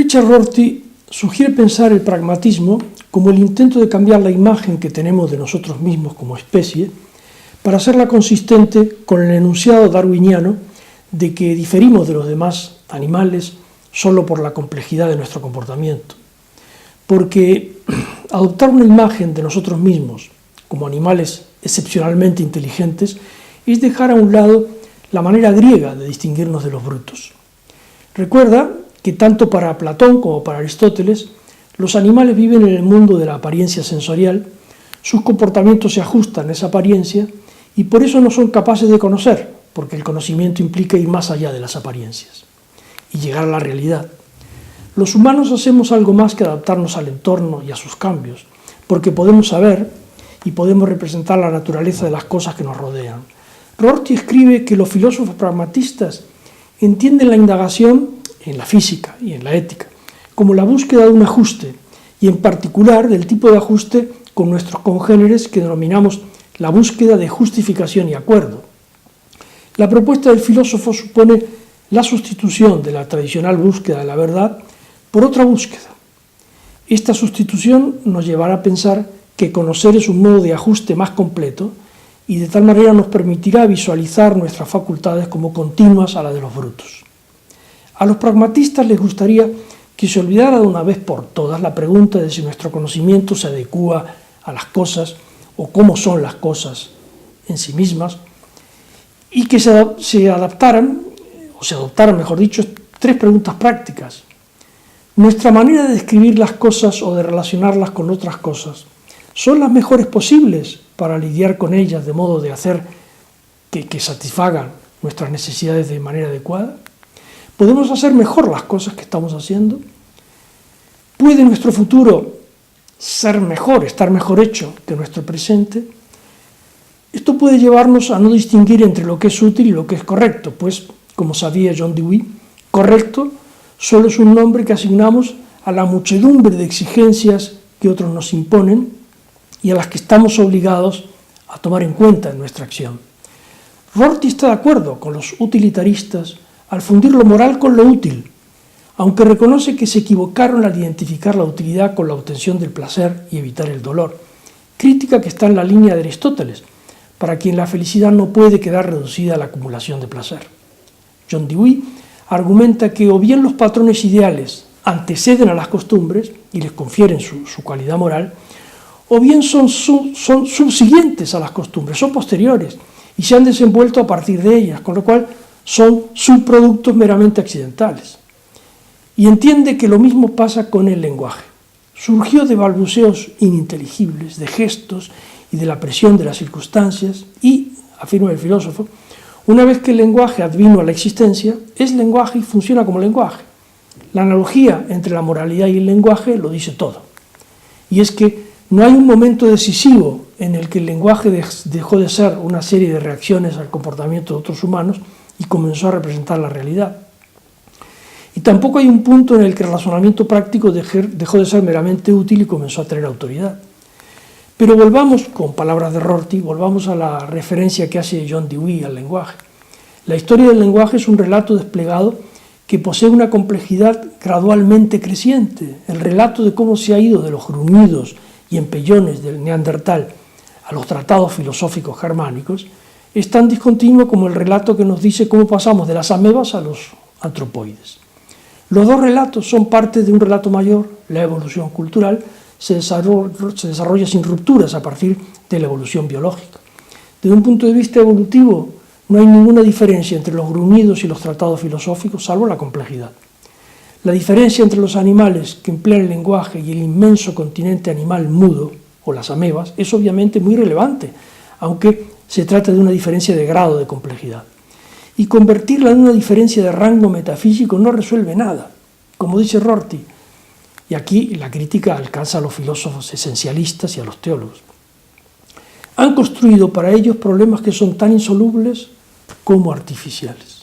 Richard Rorty sugiere pensar el pragmatismo como el intento de cambiar la imagen que tenemos de nosotros mismos como especie para hacerla consistente con el enunciado darwiniano de que diferimos de los demás animales solo por la complejidad de nuestro comportamiento. Porque adoptar una imagen de nosotros mismos como animales excepcionalmente inteligentes es dejar a un lado la manera griega de distinguirnos de los brutos. Recuerda que tanto para Platón como para Aristóteles, los animales viven en el mundo de la apariencia sensorial, sus comportamientos se ajustan a esa apariencia y por eso no son capaces de conocer, porque el conocimiento implica ir más allá de las apariencias y llegar a la realidad. Los humanos hacemos algo más que adaptarnos al entorno y a sus cambios, porque podemos saber y podemos representar la naturaleza de las cosas que nos rodean. Rorty escribe que los filósofos pragmatistas entienden la indagación en la física y en la ética como la búsqueda de un ajuste, y en particular del tipo de ajuste con nuestros congéneres que denominamos la búsqueda de justificación y acuerdo. La propuesta del filósofo supone la sustitución de la tradicional búsqueda de la verdad por otra búsqueda. Esta sustitución nos llevará a pensar que conocer es un modo de ajuste más completo y de tal manera nos permitirá visualizar nuestras facultades como continuas a las de los brutos. A los pragmatistas les gustaría que se olvidara de una vez por todas la pregunta de si nuestro conocimiento se adecúa a las cosas o cómo son las cosas en sí mismas, y que se adoptaran, mejor dicho, tres preguntas prácticas. ¿Nuestra manera de describir las cosas o de relacionarlas con otras cosas son las mejores posibles para lidiar con ellas de modo de hacer que satisfagan nuestras necesidades de manera adecuada? ¿Podemos hacer mejor las cosas que estamos haciendo? ¿Puede nuestro futuro ser mejor, estar mejor hecho que nuestro presente? Esto puede llevarnos a no distinguir entre lo que es útil y lo que es correcto, pues, como sabía John Dewey, correcto solo es un nombre que asignamos a la muchedumbre de exigencias que otros nos imponen y a las que estamos obligados a tomar en cuenta en nuestra acción. Rorty está de acuerdo con los utilitaristas al fundir lo moral con lo útil, aunque reconoce que se equivocaron al identificar la utilidad con la obtención del placer y evitar el dolor, crítica que está en la línea de Aristóteles, para quien la felicidad no puede quedar reducida a la acumulación de placer. John Dewey argumenta que o bien los patrones ideales anteceden a las costumbres y les confieren su cualidad moral, o bien son subsiguientes a las costumbres, son posteriores y se han desenvuelto a partir de ellas, con lo cual son subproductos meramente accidentales. Y entiende que lo mismo pasa con el lenguaje. Surgió de balbuceos ininteligibles, de gestos y de la presión de las circunstancias y, afirma el filósofo, una vez que el lenguaje advino a la existencia, es lenguaje y funciona como lenguaje. La analogía entre la moralidad y el lenguaje lo dice todo. Y es que no hay un momento decisivo en el que el lenguaje dejó de ser una serie de reacciones al comportamiento de otros humanos y comenzó a representar la realidad. Y tampoco hay un punto en el que el razonamiento práctico dejó de ser meramente útil y comenzó a tener autoridad. Pero volvamos, con palabras de Rorty, volvamos a la referencia que hace John Dewey al lenguaje. La historia del lenguaje es un relato desplegado que posee una complejidad gradualmente creciente. El relato de cómo se ha ido de los gruñidos y empellones del Neandertal a los tratados filosóficos germánicos es tan discontinuo como el relato que nos dice cómo pasamos de las amebas a los antropoides. Los dos relatos son parte de un relato mayor. La evolución cultural se desarrolla sin rupturas a partir de la evolución biológica. Desde un punto de vista evolutivo, no hay ninguna diferencia entre los gruñidos y los tratados filosóficos, salvo la complejidad. La diferencia entre los animales que emplean el lenguaje y el inmenso continente animal mudo, o las amebas, es obviamente muy relevante, aunque se trata de una diferencia de grado de complejidad. Y convertirla en una diferencia de rango metafísico no resuelve nada, como dice Rorty. Y aquí la crítica alcanza a los filósofos esencialistas y a los teólogos. Han construido para ellos problemas que son tan insolubles como artificiales.